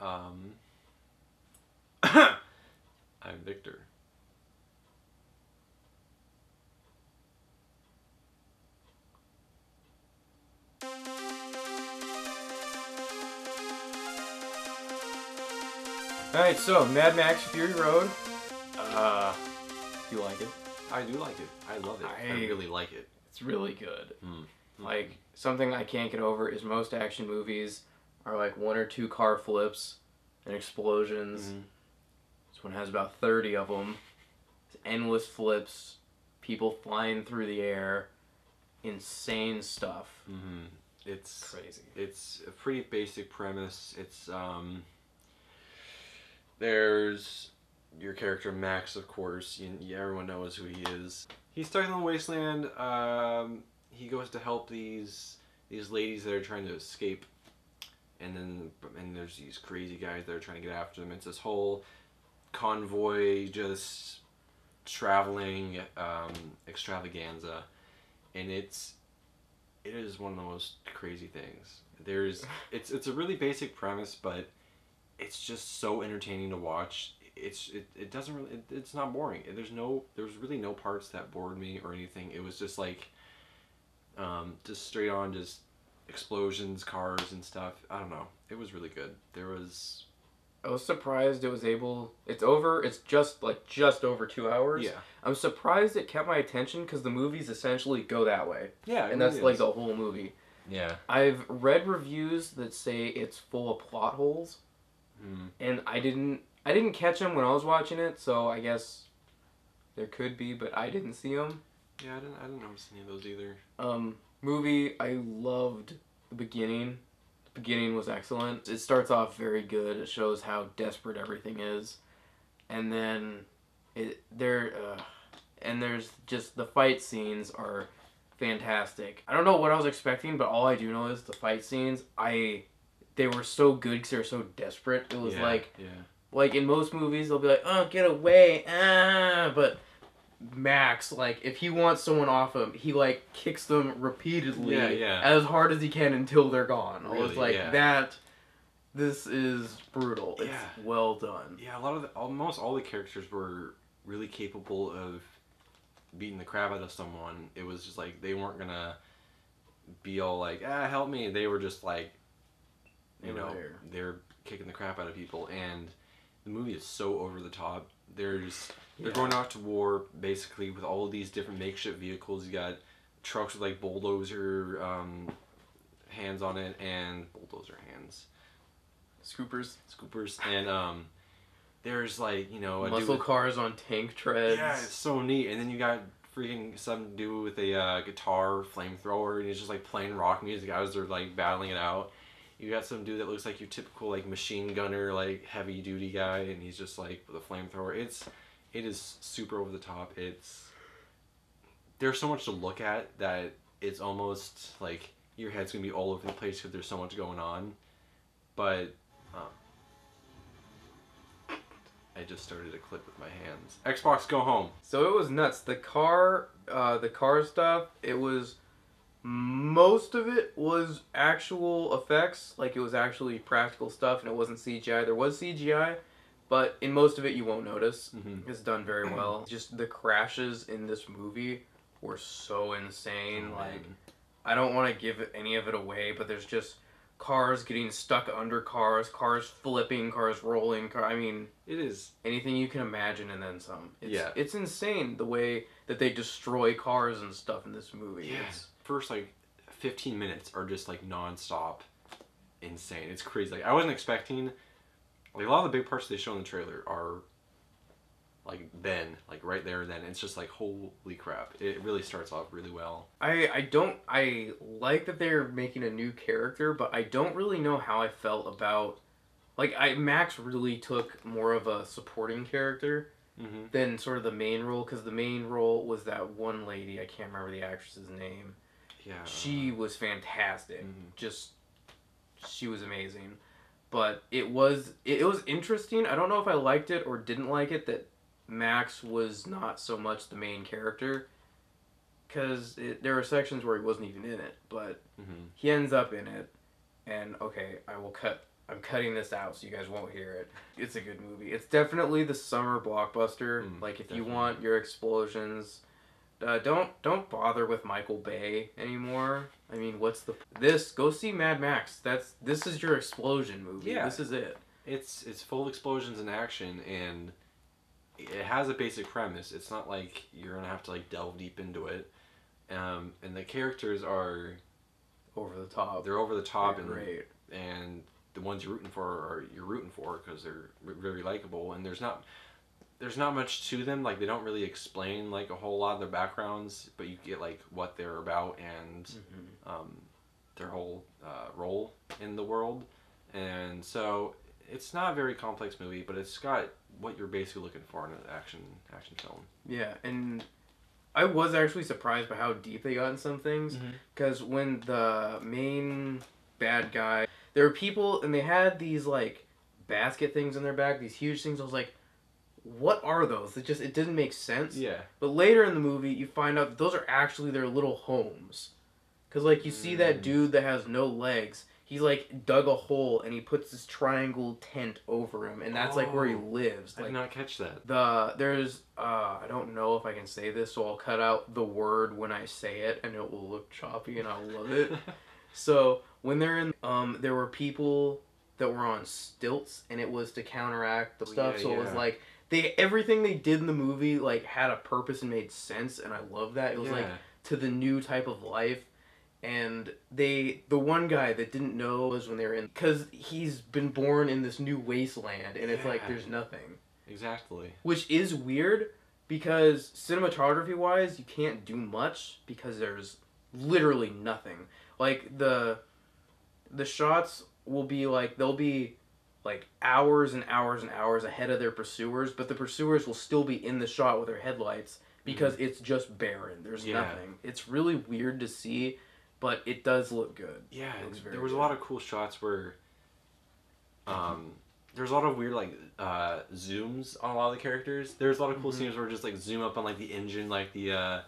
Um, I'm Victor. Alright, so Mad Max Fury Road. Do you like it? I do like it. I love it. I really like it. It's really good. Mm. Like, something I can't get over is most action movies are like one or two car flips and explosions. Mm-hmm. This one has about 30 of them. It's endless flips, people flying through the air, insane stuff. Mm-hmm. It's crazy. It's a pretty basic premise. It's there's your character Max, of course. Everyone knows who he is. He's stuck in the wasteland. He goes to help these ladies that are trying to escape, and there's these crazy guys that are trying to get after them. It's this whole convoy just traveling extravaganza, and it is one of the most crazy things. It's a really basic premise, but it's just so entertaining to watch. It doesn't really it's not boring. There's really no parts that bored me or anything. It was just like just straight on just explosions, cars and stuff. I don't know. It was really good. I was surprised it was able. It's over. It's just over 2 hours. Yeah. I'm surprised it kept my attention because the movies essentially go that way. Yeah, and that's like the whole movie. Yeah. I've read reviews that say it's full of plot holes, and I didn't catch them when I was watching it. So I guess there could be, but I didn't see them. Yeah, I didn't notice any of those either. Movie. I loved the beginning. Beginning was excellent. It starts off very good. It shows how desperate everything is, and then there's just the fight scenes are fantastic. I don't know what I was expecting, but all I do know is the fight scenes. They were so good because they were so desperate. It was like in most movies they'll be like, "Oh, get away!" But Max, like, if he wants someone off him, he like kicks them repeatedly as hard as he can until they're gone. I was like, this is brutal. It's well done. Yeah, almost all the characters were really capable of beating the crap out of someone. It was just like they weren't gonna be all like, help me. They were just like, they're kicking the crap out of people, and the movie is so over the top. They're going out to war basically with all of these different makeshift vehicles. You got trucks with like bulldozer hands on it and Scoopers, and there's like muscle cars on tank treads. Yeah, it's so neat. And then you got freaking something to do with a guitar flamethrower, and it's just like playing rock music as they're like battling it out. You got some dude that looks like your typical like machine gunner, like heavy duty guy, and he's just like with a flamethrower. It is super over the top. There's so much to look at that it's almost like your head's gonna be all over the place because there's so much going on. But I just started a clip with my hands. Xbox, go home. So it was nuts. The car stuff. It was. Most of it was actual effects, like it was actually practical stuff and it wasn't CGI. There was CGI, but in most of it you won't notice. Mm-hmm. It's done very well. Just the crashes in this movie were so insane. I don't want to give any of it away, but there's just cars getting stuck under cars flipping, cars rolling. I mean, it is anything you can imagine and then some. It's insane the way that they destroy cars and stuff in this movie. Yeah. First like 15 minutes are just like non-stop insane. It's crazy. Like I wasn't expecting, like a lot of the big parts they show in the trailer are like right there and then. It's just like holy crap. It really starts off really well. I like that they're making a new character, but I don't really know how I felt about Max really took more of a supporting character than sort of the main role, because the main role was that one lady. I can't remember the actress's name. Yeah. She was fantastic. She was amazing. But it was interesting. I don't know if I liked it or didn't like it that Max was not so much the main character, because there were sections where he wasn't even in it, but he ends up in it. And okay, I will cut I'm cutting this out so you guys won't hear it. It's a good movie. It's definitely the summer blockbuster. Like, if you want your explosions, don't bother with Michael Bay anymore. I mean, go see Mad Max. This is your explosion movie. Yeah. This is it. It's full of explosions and action, and it has a basic premise. It's not like you're gonna have to like delve deep into it. And the characters are over the top. They're over the top. They're great. And the ones you're rooting for because they're very likable, and there's not much to them. Like, they don't really explain like a whole lot of their backgrounds, but you get like what they're about and their whole role in the world. And so it's not a very complex movie, but it's got what you're basically looking for in an action film. Yeah, and I was actually surprised by how deep they got in some things, because when the main bad guy, there were people and they had these like basket things in their back, these huge things. I was like, what are those? It didn't make sense. Yeah. But later in the movie, you find out that those are actually their little homes. Because, like, you see that dude that has no legs. He's, like, dug a hole, and he puts this triangle tent over him, and that's, like, where he lives. I did not catch that. There's, I don't know if I can say this, so I'll cut out the word when I say it, and it will look choppy, and I'll love it. So, when they're in, there were people that were on stilts, and it was to counteract the stuff, so it was, like, everything they did in the movie, like, had a purpose and made sense, and I love that. It was, like, to the new type of life. And the one guy that didn't know was when they were in, because he's been born in this new wasteland, and it's like there's nothing. Exactly. Which is weird, because cinematography-wise, you can't do much, because there's literally nothing. Like, the shots will be, like, they'll be, like, hours and hours and hours ahead of their pursuers, but the pursuers will still be in the shot with their headlights, because it's just barren. There's nothing. It's really weird to see. But it does look good. Yeah, there was a lot of cool shots where there's a lot of weird like zooms on a lot of the characters. There's a lot of cool scenes where just like zoom up on like the engine, like the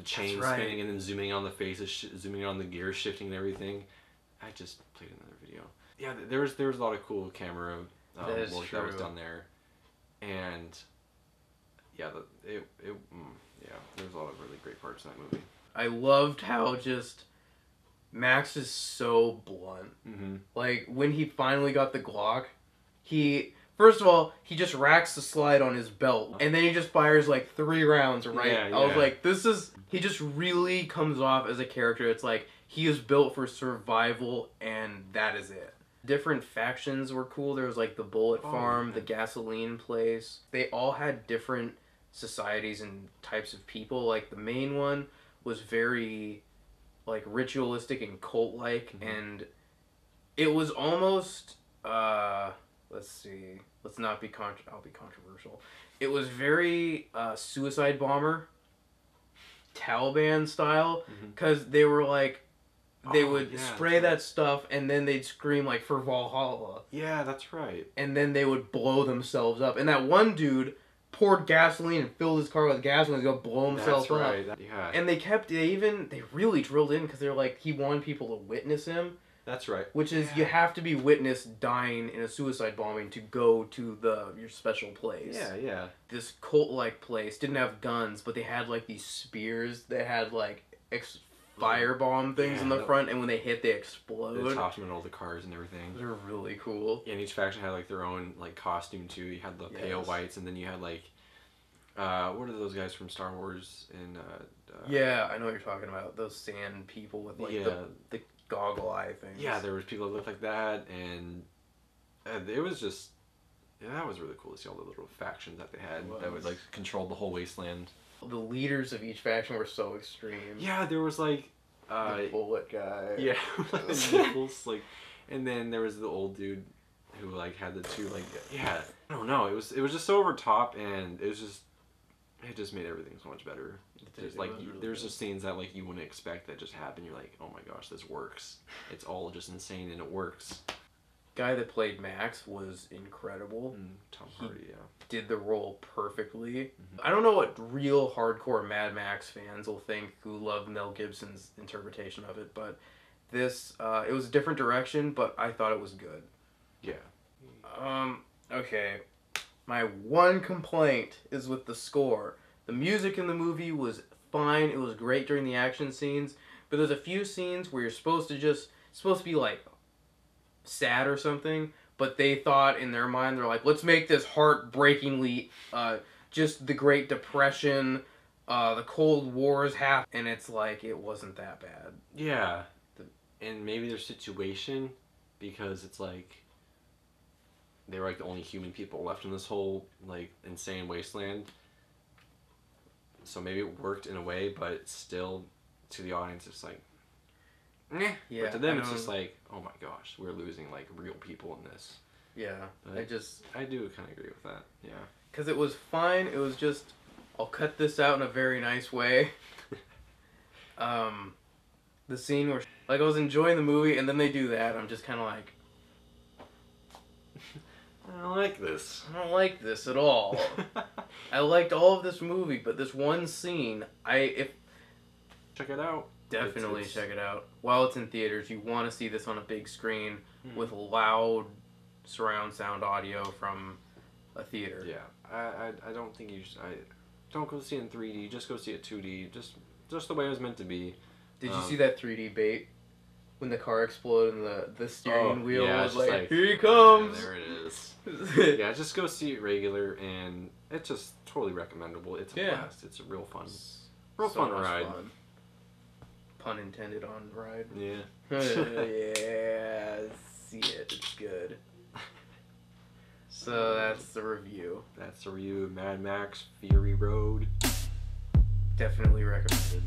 chain spinning, and then zooming on the faces, zooming on the gears shifting and everything. I just played another video. Yeah, there was a lot of cool camera work that was done there, and yeah, there was a lot of really great parts in that movie. I loved how just Max is so blunt. Like, when he finally got the Glock, first of all, he just racks the slide on his belt, and then he just fires like 3 rounds, right? Yeah. I was like, he just really comes off as a character. It's like, he is built for survival, and that is it. Different factions were cool. There was like the bullet farm, the gasoline place. They all had different societies and types of people. Like, the main one was very, like, ritualistic and cult-like, and it was almost, let's see, I'll be controversial. It was very, suicide bomber, Taliban style, because they were, like, they would spray that stuff, and then they'd scream, like, for Valhalla. Yeah, that's right. And then they would blow themselves up. And that one dude poured gasoline and filled his car with gasoline to go blow himself up. That's right. Yeah. And they really drilled in, because they're like, he wanted people to witness him. That's right. Which is, you have to be witnessed dying in a suicide bombing to go to your special place. Yeah. This cult-like place didn't have guns, but they had, like, these spears that had, like, firebomb things in the front, and when they hit, they explode. They tossed them in all the cars and everything. They're really cool. Yeah, and each faction had, like, their own, like, costume, too. You had the pale whites, and then you had, like, what are those guys from Star Wars? And yeah, I know what you're talking about. Those sand people with, like, the goggle eye things. Yeah, there was people that looked like that, and it was just... Yeah, that was really cool to see all the little factions that they had that would, like, control the whole wasteland. The leaders of each faction were so extreme. Yeah, there was, like... the bullet guy. Yeah, like the nipples, like... And then there was the old dude who, like, had the two, like... Yeah, I don't know. It was just so over top, and it just made everything so much better. Just, like, there's just scenes that, like, you wouldn't expect that just happen. You're like, oh my gosh, this works. It's all just insane, and it works. Guy that played Max was incredible. Tom Hardy, did the role perfectly. I don't know what real hardcore Mad Max fans will think who love Mel Gibson's interpretation of it, but This it was a different direction, but I thought it was good. Yeah. Okay. My one complaint is with the score. The music in the movie was fine. It was great during the action scenes, but there's a few scenes where you're supposed to be like sad or something, but they thought in their mind, they're like, let's make this heartbreakingly just the Great Depression, the Cold War's happened, and it's like it wasn't that bad. Yeah. And maybe their situation, because it's like they were like the only human people left in this whole like insane wasteland. So maybe it worked in a way, but still to the audience it's like, eh. Yeah. But to them it's just like, oh my gosh, we're losing like real people in this. Yeah. But I do kind of agree with that. Yeah. Because it was fine. It was just, I'll cut this out in a very nice way. The scene where, like, I was enjoying the movie, and then they do that. I'm just kind of like, I don't like this. I don't like this at all. I liked all of this movie, but this one scene, Check it out. Definitely check it out. While it's in theaters, you want to see this on a big screen with loud surround sound audio from a theater. Yeah, I don't think you should. Don't go see it in 3D. Just go see it 2D. Just the way it was meant to be. Did you see that 3D bait when the car exploded and the steering wheel was like, here he comes. There it is. Yeah, just go see it regular, and it's just totally recommendable. It's a blast. It's a real fun ride. Fun. Pun intended on ride. Yeah. Yeah, see it. It's good. So that's the review. That's the review of Mad Max Fury Road. Definitely recommended.